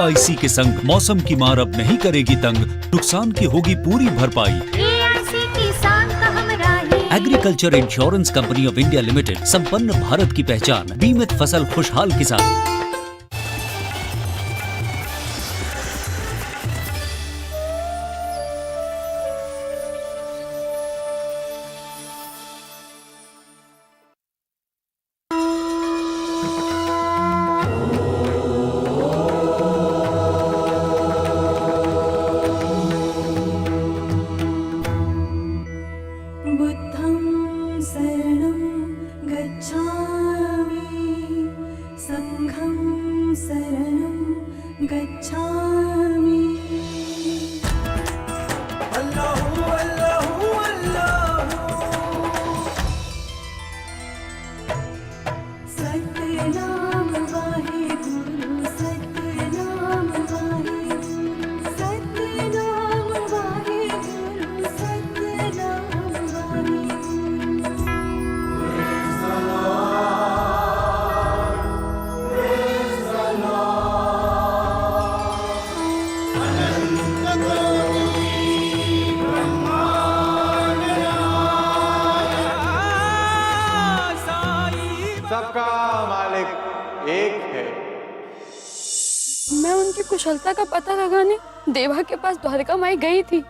AIC के संग मौसम की मार अब नहीं करेगी तंग, नुकसान की होगी पूरी भरपाई। AIC किसान का हमराही। Agriculture insurance company of India limited, संपन्न भारत की पहचान, बीमित फसल खुशहाल किसान। बुद्धं शरणं गच्छामि, संघं शरणं गच्छामि। अल्लाहु अल्लाहु अल्लाहु, सतनाम वाहेगुरु, सतनाम वाहेगुरु, सतनाम वाहेगुरु, सतनाम वाहेगुरु। सबका मालिक एक है। मैं उनकी कुशलता का पता लगाने देवा के पास द्वारका माई गई थी,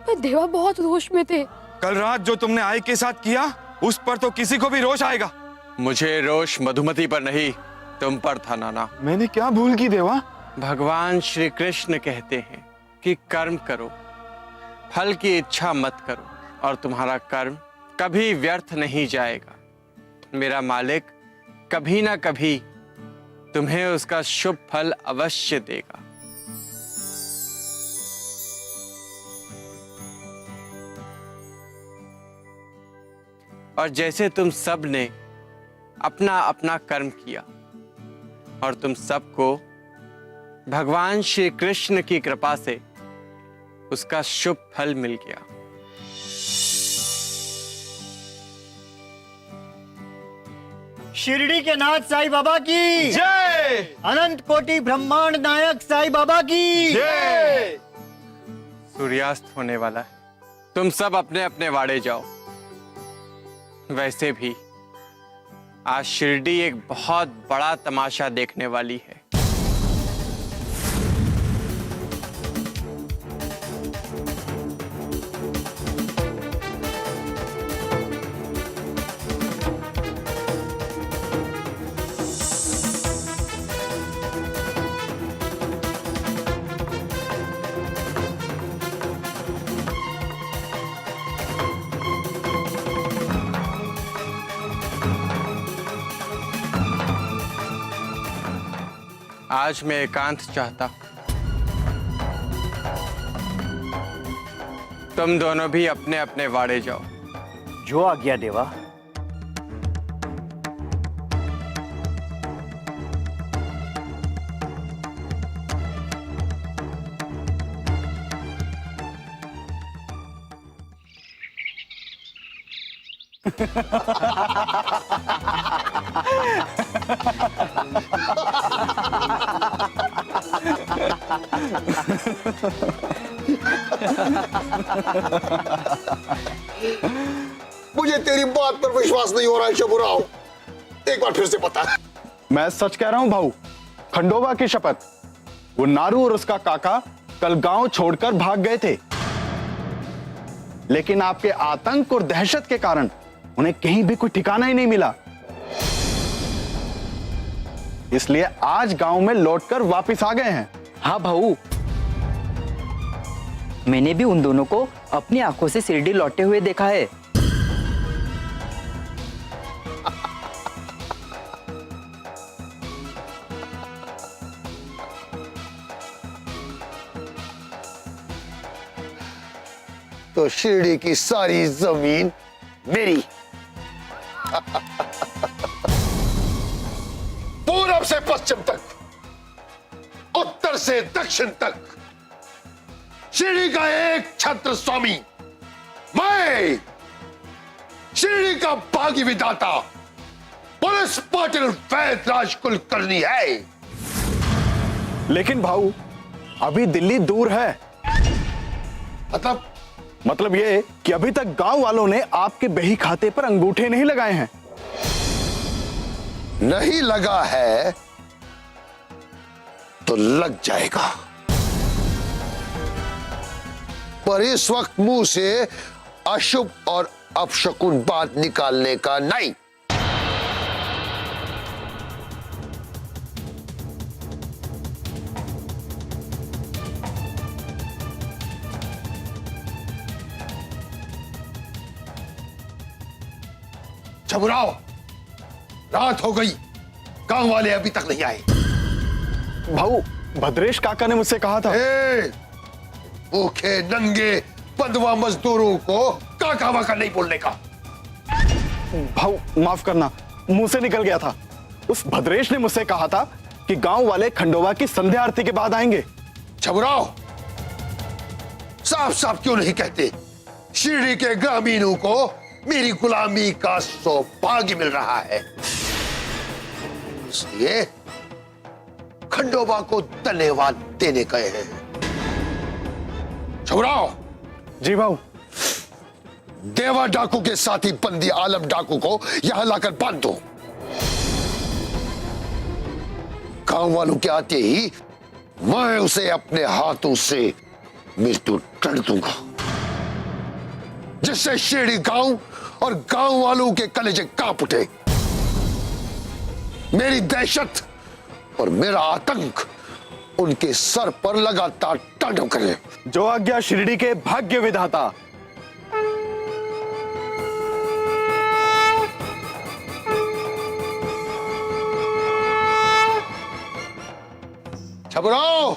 पर देवा बहुत रोष में थे। कल रात जो तुमने आई के साथ किया, उस पर तो किसी को भी रोष आएगा। मुझे रोष मधुमती पर नहीं, तुम पर था नाना। मैंने क्या भूल की देवा? भगवान श्री कृष्ण कहते हैं कि कर्म करो, फल की इच्छा मत करो, और तुम्हारा कर्म कभी व्यर्थ नहीं जाएगा। मेरा मालिक कभी ना कभी तुम्हें उसका शुभ फल अवश्य देगा। और जैसे तुम सब ने अपना अपना कर्म किया और तुम सबको भगवान श्री कृष्ण की कृपा से उसका शुभ फल मिल गया। शिरडी के नाथ साईं बाबा की जय। अनंत कोटि ब्रह्मांड नायक साईं बाबा की जय। सूर्यास्त होने वाला है, तुम सब अपने अपने वाड़े जाओ। वैसे भी आज शिरडी एक बहुत बड़ा तमाशा देखने वाली है। आज मैं एकांत चाहता हूं। तुम दोनों भी अपने अपने वाड़े जाओ। जो आज्ञा देवा। मुझे तेरी बात पर विश्वास नहीं हो रहा है शंभूराव, एक बार फिर से बता। मैं सच कह रहा हूं भाऊ, खंडोबा की शपथ। वो नारू और उसका काका कल गांव छोड़कर भाग गए थे, लेकिन आपके आतंक और दहशत के कारण उन्हें कहीं भी कोई ठिकाना ही नहीं मिला। इसलिए आज गांव में लौटकर वापस आ गए हैं। हाँ भाऊ, मैंने भी उन दोनों को अपनी आंखों से शिरडी लौटे हुए देखा है। तो शिरडी की सारी जमीन मेरी। पूरब से पश्चिम तक, उत्तर से दक्षिण तक शिरडी का एक छत्र स्वामी मैं, शिरडी का बागी विधाता पुलिस पाटिल वैद राज कुलकर्णी है। लेकिन भाऊ, अभी दिल्ली दूर है। मतलब ये कि अभी तक गांव वालों ने आपके बही खाते पर अंगूठे नहीं लगाए हैं। नहीं लगा है तो लग जाएगा, पर इस वक्त मुंह से अशुभ और अपशकुन बात निकालने का नहीं। छबुराओ, रात हो गई, गांव वाले अभी तक नहीं आए। भाऊ, भद्रेश काका ने मुझसे कहा था। भूखे नंगे बंधुआ मजदूरों को काका वाका नहीं बोलने का। भाऊ माफ करना, मुंह से निकल गया था। उस भद्रेश ने मुझसे कहा था कि गांव वाले खंडोबा की संध्या आरती के बाद आएंगे। छबुराओ, साफ साफ क्यों नहीं कहते? शिरडी के ग्रामीणों को मेरी गुलामी का सौभाग्य मिल रहा है, इसलिए खंडोबा को धन्यवाद देने गए हैं। छबुराओ। जी भाऊ। देवा डाकू के साथी बंदी आलम डाकू को यहां लाकर बांध दो। गांव वालों के आते ही मैं उसे अपने हाथों से मृत्यु कर दूंगा, जिससे शिरडी गांव और गांव वालों के कलेजे कांप उठे। मेरी दहशत और मेरा आतंक उनके सर पर लगातार तांडव करे। जो आज्ञा शिरडी के भाग्य विधाता। छबुराओ,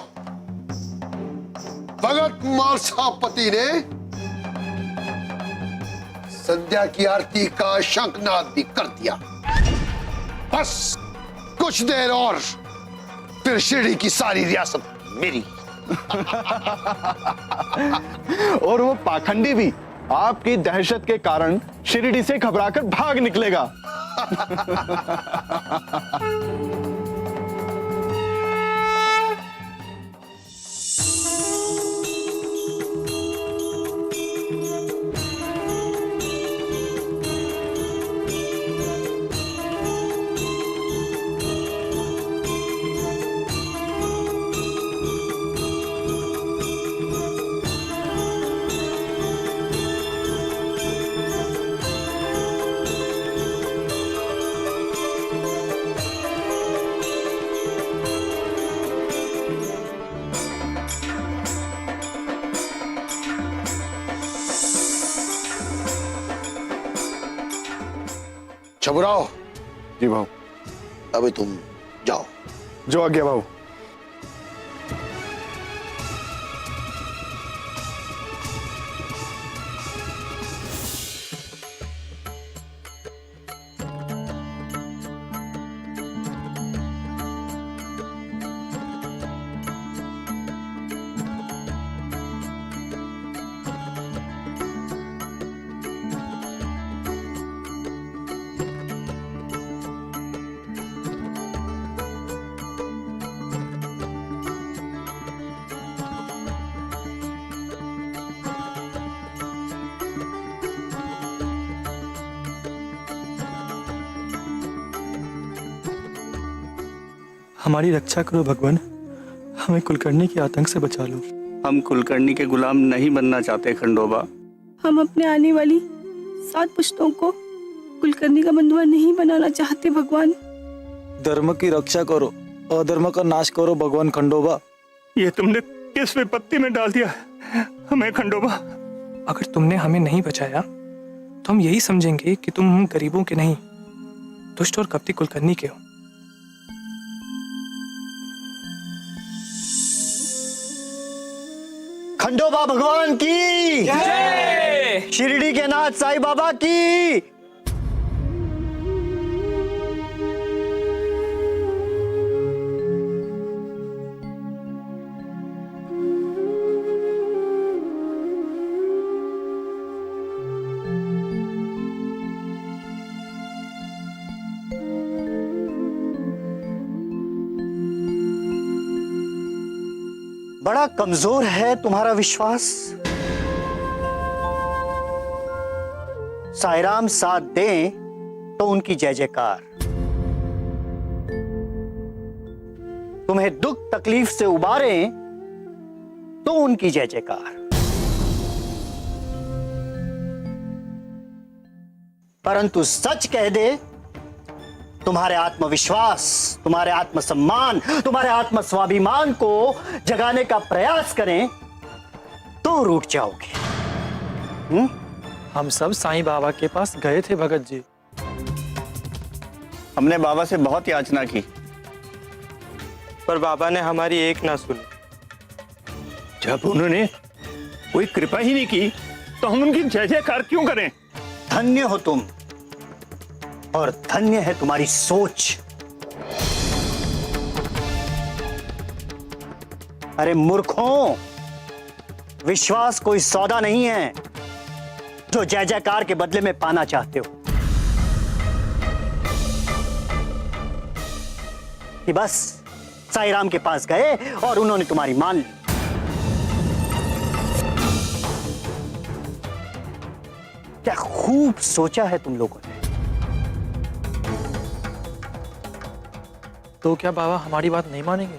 भगत मालसापति ने संध्या की आरती का शंखनाद भी कर दिया। बस कुछ देर और, फिर शिरडी की सारी रियासत मेरी। और वो पाखंडी भी आपकी दहशत के कारण शिरडी से घबराकर भाग निकलेगा। छबुराओ। जी भाऊ। अभी तुम जाओ। जो आज्ञा भाऊ। हमारी रक्षा करो भगवान, हमें कुलकर्णी के आतंक से बचा लो। हम कुलकर्णी के गुलाम नहीं बनना चाहते खंडोबा। हम अपने आने वाली 7 पुश्तों को कुलकर्णी का बंधुआ नहीं बनाना चाहते भगवान। धर्म की रक्षा करो, अधर्म का नाश करो भगवान खंडोबा। ये तुमने किस विपत्ति में डाल दिया हमें खंडोबा? अगर तुमने हमें नहीं बचाया तो हम यही समझेंगे कि तुम हम गरीबों के नहीं, दुष्ट और कपटी कुलकर्णी के हो। खंडोबा भगवान की जय। शिरडी के नाथ साईं बाबा की। बड़ा कमजोर है तुम्हारा विश्वास। साईराम साथ दें तो उनकी जय जयकार, तुम्हें दुख तकलीफ से उबारें तो उनकी जय जयकार। परंतु सच कह दे, तुम्हारे आत्मविश्वास, तुम्हारे आत्मसम्मान, तुम्हारे आत्मस्वाभिमान को जगाने का प्रयास करें तो रूठ जाओगे। हम सब साईं बाबा के पास गए थे भगत जी। हमने बाबा से बहुत याचना की, पर बाबा ने हमारी एक ना सुनी। जब उन्होंने कोई कृपा ही नहीं की तो हम उनकी जय जयकार क्यों करें? धन्य हो तुम, और धन्य है तुम्हारी सोच। अरे मूर्खों, विश्वास कोई सौदा नहीं है जो जय जयकार के बदले में पाना चाहते हो। कि बस साईराम के पास गए और उन्होंने तुम्हारी मान ली। क्या खूब सोचा है तुम लोगों ने। तो क्या बाबा हमारी बात नहीं मानेंगे?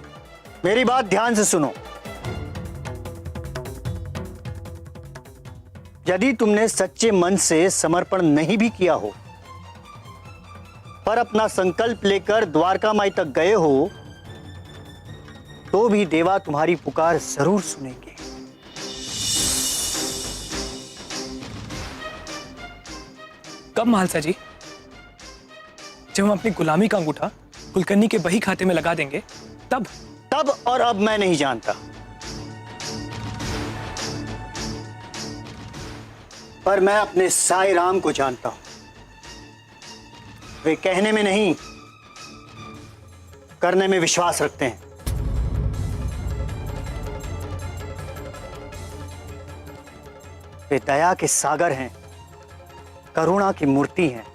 मेरी बात ध्यान से सुनो। यदि तुमने सच्चे मन से समर्पण नहीं भी किया हो, पर अपना संकल्प लेकर द्वारका माई तक गए हो, तो भी देवा तुम्हारी पुकार जरूर सुनेंगे। कब महालसा जी? जब हम अपनी गुलामी का अंगूठा कुलकर्णी के बही खाते में लगा देंगे तब? तब और अब मैं नहीं जानता, पर मैं अपने साईराम को जानता हूं। वे कहने में नहीं, करने में विश्वास रखते हैं। वे दया के सागर हैं, करुणा की मूर्ति हैं।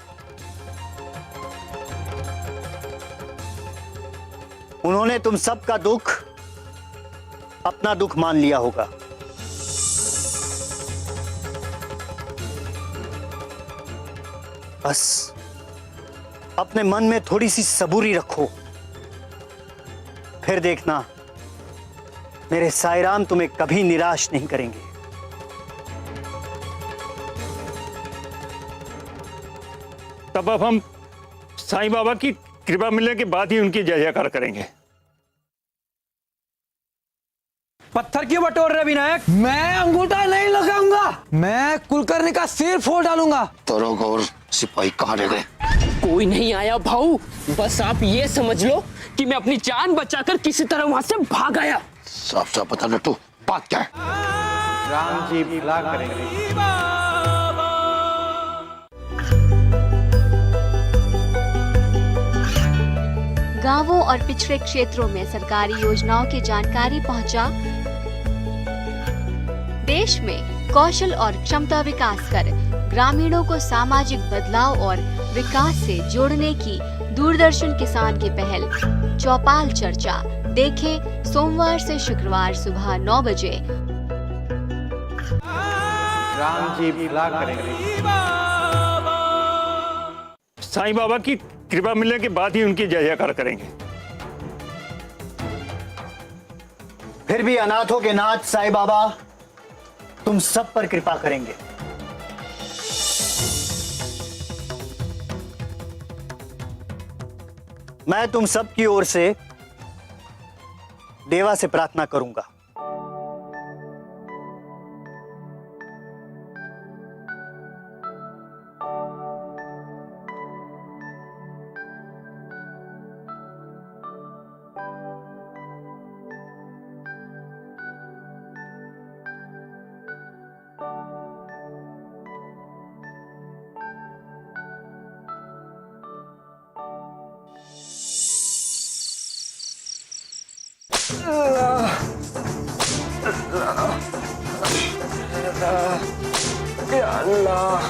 उन्होंने तुम सबका दुख अपना दुख मान लिया होगा। बस अपने मन में थोड़ी सी सबूरी रखो, फिर देखना मेरे साईराम तुम्हें कभी निराश नहीं करेंगे। तब अब हम साईं बाबा की कृपा मिलने के बाद ही उनकी जय जयकार करेंगे। पत्थर क्यों बटोर रहे विनायक? मैं अंगूठा नहीं लगाऊंगा, मैं कुलकर्णी का सिर फोड़ डालूंगा। दरोगा और सिपाही कहाँ रह गए? कोई नहीं आया भाऊ, बस आप ये समझ लो कि मैं अपनी जान बचाकर किसी तरह वहां से भाग आया। साफ साफ बता नट्टू, बात क्या है? राम जी भला करेंगे। गांवों और पिछड़े क्षेत्रों में सरकारी योजनाओं की जानकारी पहुंचा। देश में कौशल और क्षमता विकास कर ग्रामीणों को सामाजिक बदलाव और विकास से जोड़ने की दूरदर्शन किसान की पहल चौपाल चर्चा देखें सोमवार से शुक्रवार सुबह 9 बजे। राम जी भला करेंगे। साईं बाबा की कृपा मिलने के बाद ही उनकी जय जयकार करेंगे। फिर भी अनाथों के नाथ साईं बाबा तुम सब पर कृपा करेंगे। मैं तुम सब की ओर से देवा से प्रार्थना करूंगा। या अल्लाह,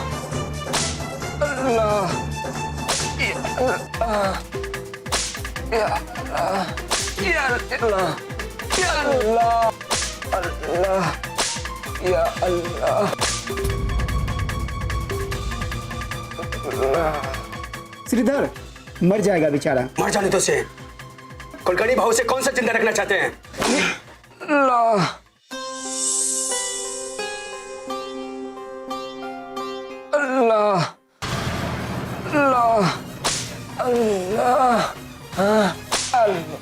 अल्लाह, या अल्लाह, या अल्लाह, या अल्लाह। अल्लाह या अल्लाह। श्रीधर मर जाएगा बेचारा। मर जाने तो से कुलकर्णी भाऊ से कौन सा जिंदा रखना चाहते हैं? अल्लाह अल्लाह अल्लाह अल्लाह अल्लाह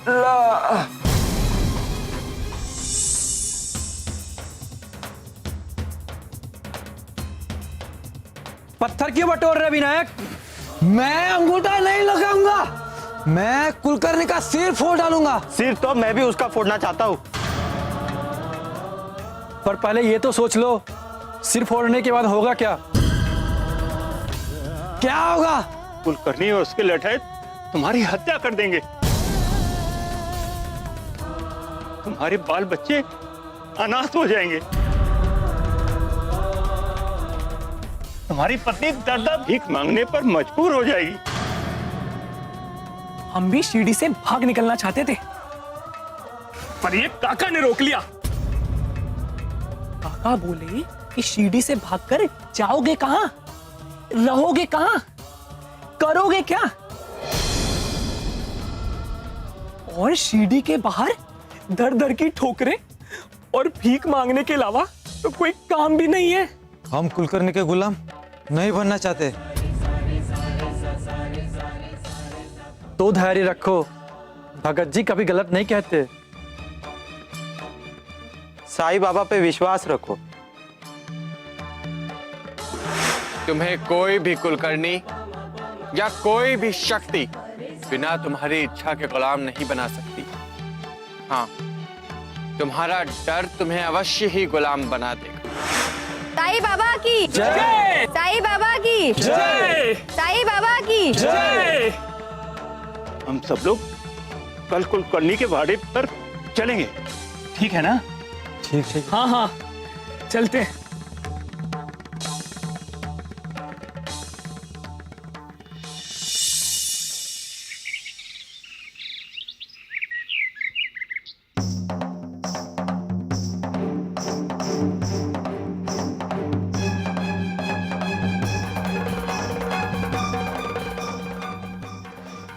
अल्लाह। पत्थर क्यों बटोर रहे विनायक? मैं अंगूठा नहीं लगाऊंगा, मैं कुलकर्णी का सिर फोड़ डालूंगा। सिर तो मैं भी उसका फोड़ना चाहता हूँ। पर पहले ये तो सोच लो, सिर फोड़ने के बाद होगा क्या? क्या होगा? कुलकर्णी और उसके लठैत तुम्हारी हत्या कर देंगे। तुम्हारे बाल बच्चे अनाथ हो जाएंगे। तुम्हारी पत्नी दर-दर भीख मांगने पर मजबूर हो जाएगी। हम भी सीढ़ी से भाग निकलना चाहते थे, पर ये काका ने रोक लिया। काका बोले कि सीढ़ी से भागकर जाओगे कहां, रहोगे कहां, करोगे क्या? और सीढ़ी के बाहर दर दर की ठोकरें और भीख मांगने के अलावा तो कोई काम भी नहीं है। हम कुलकर्णी के गुलाम नहीं बनना चाहते। तो धैर्य रखो, भगत जी कभी गलत नहीं कहते। साईं बाबा पे विश्वास रखो। तुम्हें कोई भी कुलकर्णी या कोई भी शक्ति बिना तुम्हारी इच्छा के गुलाम नहीं बना सकती। हाँ, तुम्हारा डर तुम्हें अवश्य ही गुलाम बना देगा। साईं बाबा की जय, साईं बाबा की जय, साईं बाबा की जय। हम सब लोग कल कुलकर्णी के वाड़े पर चलेंगे, ठीक है ना? ठीक ठीक। हाँ हाँ चलते हैं।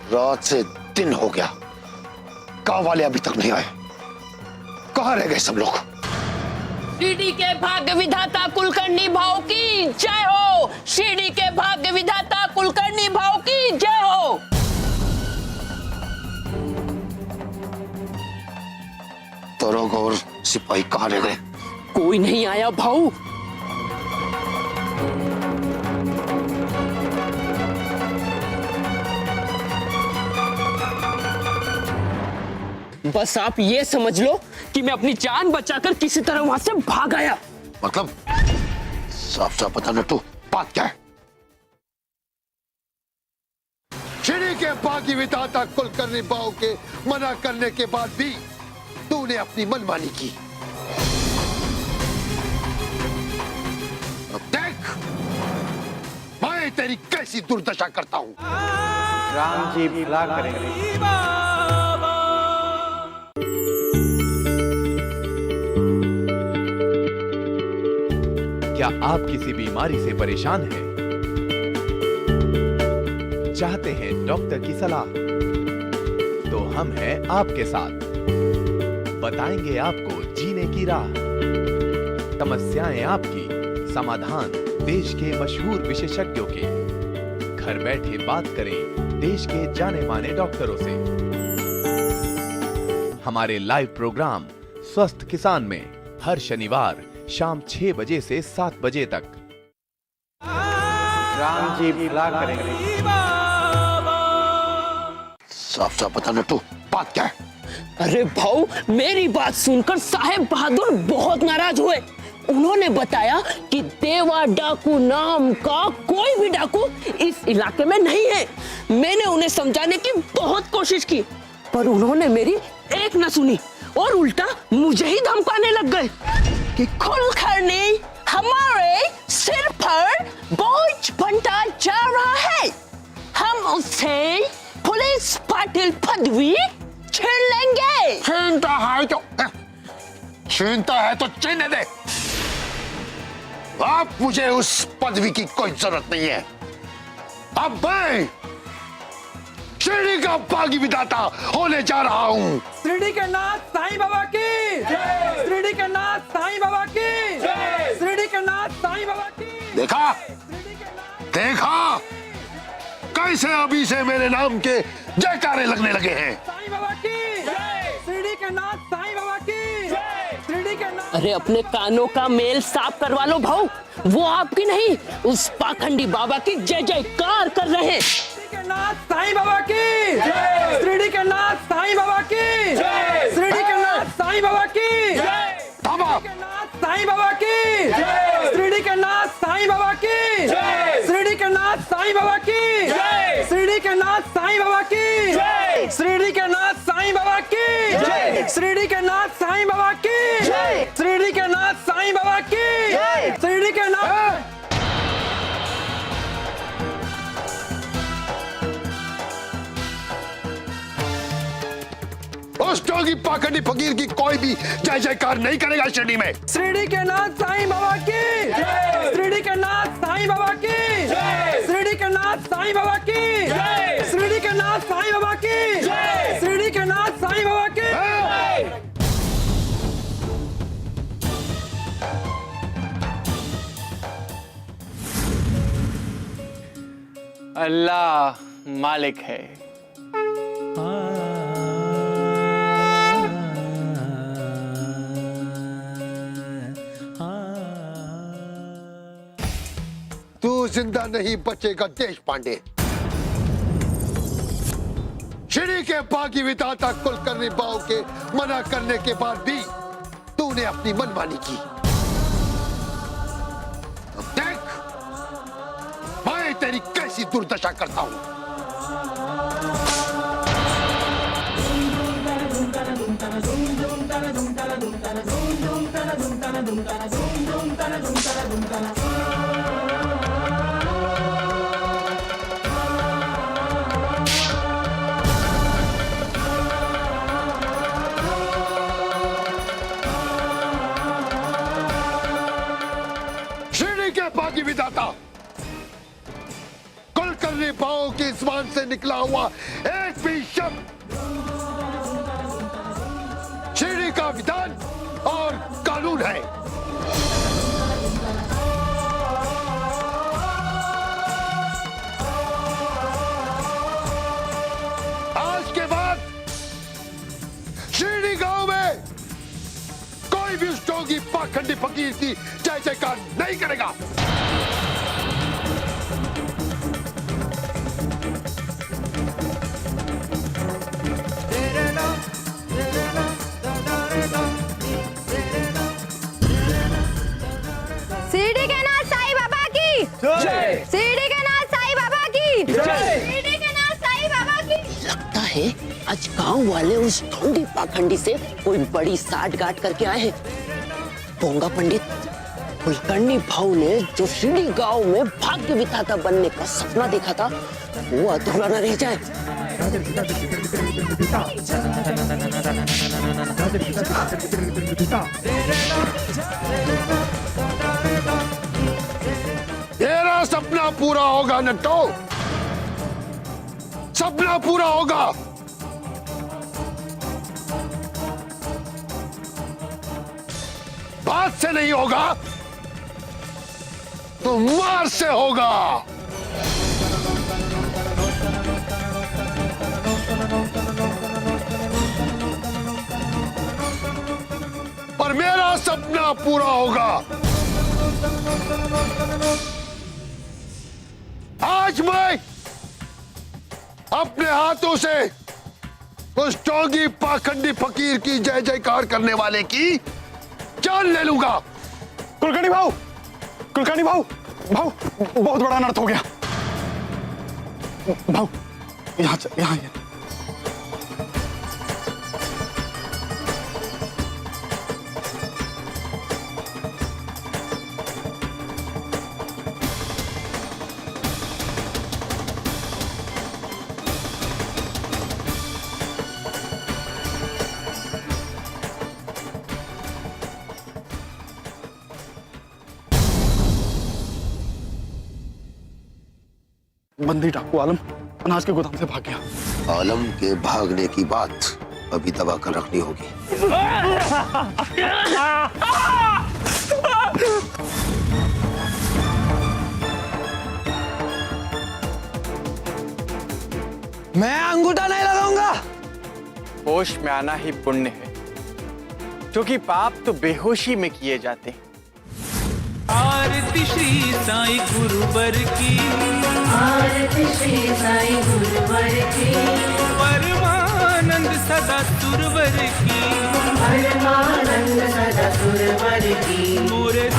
रात से दिन हो गया, गांव वाले अभी तक नहीं आए। कहां रह गए सब लोग? शिरडी के भाग्य विधाता कुलकर्णी भाव की जय हो। शिरडी के भाग्य विधाता कुलकर्णी भाव की जय हो। दरोगा और सिपाही कहां रह गए? कोई नहीं आया भाऊ। बस आप ये समझ लो कि मैं अपनी जान बचाकर किसी तरह वहां से भाग आया। मतलब साफ साफ बता नट्टू, बात क्या है? शिरडी के भाग्य विधाता कुलकर्णी बाव के मना करने के बाद भी तूने अपनी मनमानी की। अब देख मैं तेरी कैसी दुर्दशा करता हूं। राम जी भला करेंगे। क्या आप किसी बीमारी से परेशान हैं? चाहते हैं डॉक्टर की सलाह? तो हम हैं आपके साथ, बताएंगे आपको जीने की राह। समस्याएं आपकी, समाधान देश के मशहूर विशेषज्ञों के। घर बैठे बात करें देश के जाने माने डॉक्टरों से। हमारे लाइव प्रोग्राम स्वस्थ किसान में हर शनिवार शाम 6 बजे से 7 बजे तक। राम जी भला करेंगे। साफ साफ बता नट्टू, बात क्या है? अरे भाऊ, मेरी बात सुनकर साहेब बहादुर बहुत नाराज हुए। उन्होंने बताया कि देवा डाकू नाम का कोई भी डाकू इस इलाके में नहीं है। मैंने उन्हें समझाने की बहुत कोशिश की, पर उन्होंने मेरी एक न सुनी और उल्टा मुझे ही धमकाने लग गए कि कुलकर्णी हमारे सिर पर बोझ बनता जा रहा है। हम उसे पुलिस पाटिल पदवी छीन लेंगे। छीनता है तो छीनने दे। अब मुझे उस पदवी की कोई जरूरत नहीं है। अब मैं शिरडी का बागी विधाता होने जा रहा हूँ। शिरडी के नाथ साईं बाबा की, शिरडी के नाथ साईं बाबा की, शिरडी के नाथ साईं बाबा की। देखा देखा कैसे अभी से मेरे नाम के जयकारे लगने लगे हैं। साईं बाबा की, शिरडी के नाथ साईं बाबा की, शिरडी के नाथ। अरे अपने कानों का मेल साफ करवा लो भाऊ, वो आपकी नहीं उस पाखंडी बाबा की जय जयकार कर रहे हैं। शिरडी के नाथ साईं बाबा की, शिरडी के नाथ साईं बाबा की, शिरडी के नाथ साईं बाबा की, साईं बाबा की, शिरडी के नाथ साईं बाबा की, शिरडी के नाथ साईं बाबा की, शिरडी के नाथ साईं बाबा की, शिरडी के नाथ साईं बाबा की, शिरडी के नाथ साईं बाबा की, शिरडी के नाथ साईं बाबा की, शिरडी के नाथ। उस जोगी पाखंडी फकीर की कोई भी जय जयकार नहीं करेगा शिरडी में। शिरडी के नाथ साईं बाबा की, शिरडी के नाथ साईं बाबा की, शिरडी के नाथ साईं बाबा की, शिरडी के नाथ साईं बाबा की, शिरडी के नाथ साईं बाबा की। अल्लाह मालिक है। तू जिंदा नहीं बचेगा देश पांडे। शिरडी के बागी विधाता कुलकर्णी बाव के मना करने के बाद भी तूने अपनी मनमानी की। अब देख मैं तेरी कैसी दुर्दशा करता हूं। शिरडी के बागी विधाता कुलकर्णी बाव की जुबान से निकला हुआ एक भी शब्द शिरडी का विधान और कानून है। आज के बाद शिरडी गांव में कोई भी उस जोगी पाखंडी फकीर की जय जयकार नहीं करेगा। शिरडी के नाथ साईं बाबा की, शिरडी के नाथ साईं बाबा की, शिरडी के नाथ साईं बाबा की। लगता है आज गांव वाले उस ढोंगी पाखंडी से कोई बड़ी साठ गांठ करके आए हैं। पोंगा पंडित, कुलकर्णी भाऊ ने जो शिरडी गांव में भाग्य विधाता बनने का सपना देखा था वो अधूरा न रह जाए। तेरा सपना पूरा होगा नट्टो, सपना पूरा होगा। बात से नहीं होगा तो मार से होगा। और मेरा सपना पूरा होगा। आज मैं अपने हाथों से उस टोंगी पाखंडी फकीर की जय जयकार करने वाले की जान ले लूंगा। कुलकर्णी भाऊ, कुलकर्णी भाऊ, भाऊ बहुत बड़ा अनर्थ हो गया। भाऊ यहाँ यहाँ बंदी डाकू आलम अनाज के गोदाम से भाग गया। आलम के भागने की बात अभी दबा कर रखनी होगी। मैं अंगूठा नहीं लगाऊंगा। होश में आना ही पुण्य है, क्योंकि पाप तो बेहोशी में किए जाते हैं। आरती श्री साईं गुरुवर की, आरती श्री साईं गुरुवर की, परमानंद सदा सुरवर की, परमानंद सदा सुरवर की, मोरे